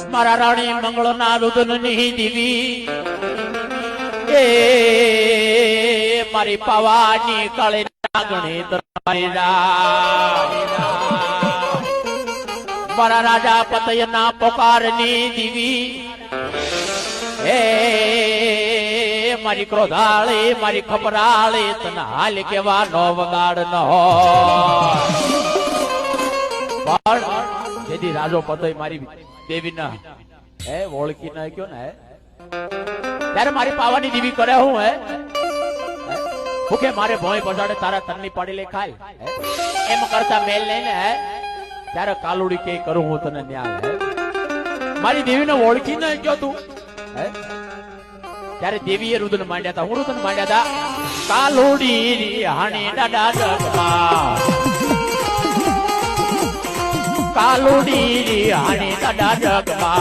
મારા રાણી મંગળના રુદનની દીવી એ મારી પાવાની કાળી નાગણી મારા રાજા પતયના પોકારની દીવી એ મારી ક્રોધાળી મારી ખબરાળી તને હાલ કેવા નો વગાડ ન પણ જેથી રાજો પતય મારી દેવી ના હે ઓળખી ના ગયો ને ત્યારે મારી પાવાની દીવી કરે હું હે ભૂખે મારે ભોય પછાડે તારા તનની પાડી લે ખાય એમ કરતા મેલ લઈને હે ત્યારે કાલુડી કે કરું હું તને ન્યાલ હે મારી દેવીને ઓળખી ન ગયો તું હે ત્યારે દેવીએ રુદન માંડ્યા હતા હું રુદન માંડ્યા હતા કાલુડી હાણી દાદા જગમાં કાલુડી હાણી દાદા જગમાં